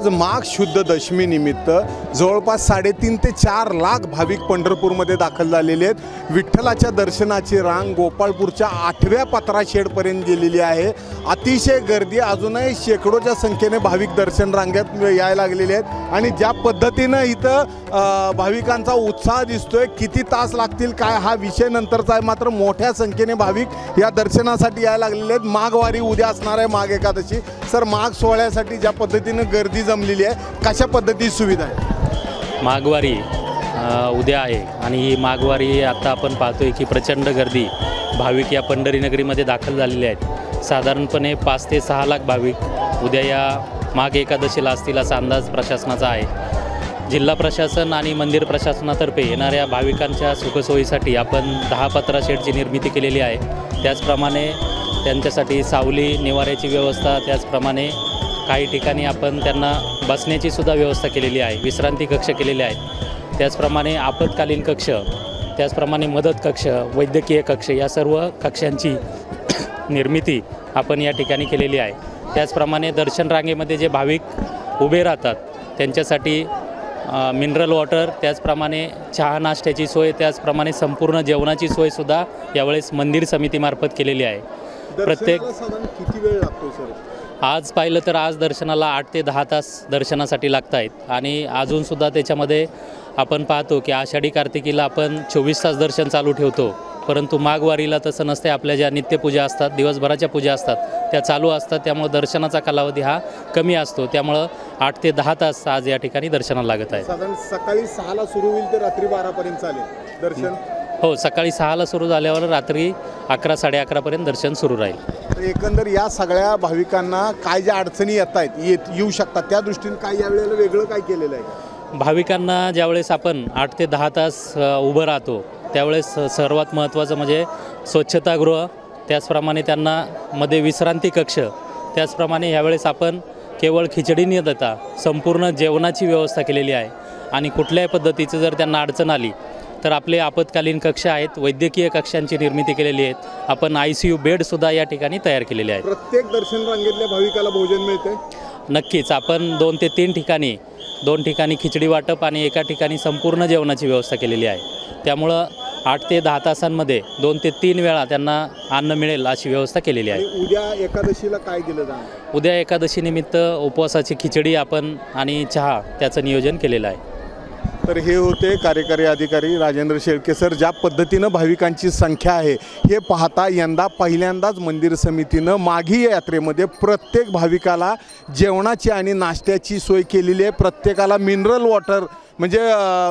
आज माघ शुद्ध दशमी निमित्त जवळपास 3.5 ते 4 लाख भाविक पंढरपूरमध्ये दाखल झालेले आहेत। विठ्ठलाच्या दर्शनाची रांग गोपाळपूरच्या 8व्या पत्रा शेडपर्यंत गेलेली आहे। अतिशय गर्दी, अजूनही शेकडोच्या संख्येने भाविक दर्शन रांगेत यायला लागलेले आहेत आणि ज्या पद्धतीनं इथं भाविकांचा उत्साह दिसतोय, किती तास लागतील काय हा विषय नंतरचा आहे, मात्र मोठ्या संख्येने भाविक या दर्शनासाठी यायला लागलेले आहेत। माघवारी उद्या असणार आहे, माघ एकादशी। सर, माघ सोहळ्यासाठी ज्या पद्धतीने गर्दी जमलेली आहे, कशा पद्धतीची सुविधा आहे? माघवारी उद्या आहे आणि ही माघवारी आता आपण पाहतोय की प्रचंड गर्दी भाविक या पंढरी नगरीमध्ये दाखल झालेले आहेत। साधारणपणे 5 ते 6 लाख भाविक उद्या या माघ एकादशीला असतील असा अंदाज प्रशासनाचा आहे। जिल्हा प्रशासन आणि मंदिर प्रशासनातर्फे येणाऱ्या भाविकांच्या सुखसोयीसाठी आपण 10 पत्रा शेडची निर्मिती केलेली आहे। त्याचप्रमाणे त्यांच्यासाठी सावली निवाऱ्याची व्यवस्था, त्याचप्रमाणे काही ठिकाणी आपण त्यांना बसण्याची सुद्धा व्यवस्था केलेली आहे, विश्रांती कक्ष केलेले आहेत। त्याचप्रमाणे आपत्कालीन कक्ष, त्याचप्रमाणे मदत कक्ष, वैद्यकीय कक्ष या सर्व कक्षांची निर्मिती आपण या ठिकाणी केलेली आहे। त्याचप्रमाणे दर्शन रांगेमध्ये जे भाविक उभे राहतात त्यांच्यासाठी मिनरल वॉटर, त्याचप्रमाणे चहा नाश्त्याची सोय, त्याचप्रमाणे संपूर्ण जेवणाची सोयसुद्धा यावेळेस मंदिर समितीमार्फत केलेली आहे। प्रत्येक किती वेळ लागतो सर? आज पाहिलं तर आज दर्शनाला 8 ते 10 तास दर्शनासाठी लागत आहेत आणि अजूनसुद्धा त्याच्यामध्ये आपण पाहतो की आषाढी कार्तिकीला आपण 24 तास दर्शन चालू ठेवतो, परंतु माघवारीला तसं नसते। आपल्या ज्या नित्यपूजा असतात, दिवसभराच्या पूजा असतात, त्या चालू असतात, त्यामुळे दर्शनाचा कालावधी हा कमी असतो। त्यामुळं 8 ते 10 तास आज या ठिकाणी दर्शनाला लागत आहे। साधारण सकाळी 6ला सुरू होईल तर रात्री 12पर्यंत चालेल दर्शन? हो, सकाळी 6ला सुरू झाल्यावर रात्री 11, 11:30पर्यंत दर्शन सुरू राहील। एकंदर या सगळ्या भाविकांना काय ज्या अडचणी येऊ शकतात त्या दृष्टीने काय यावेळेला वेगळं काय केलेलं आहे? भाविकांना ज्यावेळेस आपण 8 ते 10 तास उभं राहतो त्यावेळेस सर्वात महत्त्वाचं म्हणजे स्वच्छतागृह, त्याचप्रमाणे त्यांना मध्ये विश्रांती कक्ष, त्याचप्रमाणे यावेळेस आपण केवळ खिचडी न देता संपूर्ण जेवणाची व्यवस्था केलेली आहे। आणि कुठल्याही पद्धतीचं जर त्यांना अडचण आली तर आपले आपत्कालीन कक्ष आहेत, वैद्यकीय कक्षांची निर्मिती केलेली आहेत, आपण ICU बेडसुद्धा या ठिकाणी तयार केलेले आहेत। प्रत्येक दर्शन रांगेतल्या भाविकाला भोजन मिळते? नक्कीच, आपण 2 ते 3 ठिकाणी, 2 ठिकाणी खिचडी वाटप आणि एका ठिकाणी संपूर्ण जेवणाची व्यवस्था केलेली आहे। त्यामुळं 8 ते 10 तासांमध्ये 2 ते 3 वेळा त्यांना अन्न मिळेल अशी व्यवस्था केलेली आहे। उद्या एकादशीला काय दिलं जाणार? उद्या एकादशी निमित्त उपवासाची खिचडी आपण आणि चहा त्याचं नियोजन केलेलं आहे। तर हे होते कार्यकारी अधिकारी राजेंद्र शेळके सर। ज्या पद्धतीनं भाविकांची संख्या आहे हे पाहता यंदा पहिल्यांदाच मंदिर समितीनं माघी यात्रेमध्ये प्रत्येक भाविकाला जेवणाची आणि नाश्त्याची सोय केलेली आहे। प्रत्येकाला मिनरल वॉटर म्हणजे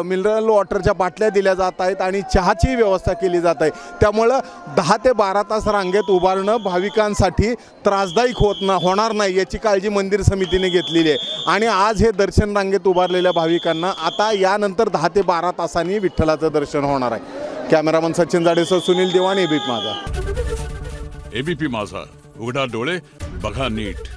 मिनरल वॉटरच्या बाटल्या दिल्या जात आहेत आणि चहाची व्यवस्था केली जात आहे। त्यामुळं 10 ते 12 तास रांगेत उभारणं भाविकांसाठी त्रासदायक होणार नाही याची काळजी मंदिर समितीने घेतलेली आहे। आणि आज हे दर्शन रांगेत उभारलेल्या भाविकांना आता यानंतर 10 ते 12 तासांनी विठ्ठलाचं दर्शन होणार आहे। कॅमेरामन सचिन जाडेसह सुनील देवाण, एबीपी माझा। एबीपी माझा, उघडा डोळे बघा नीट।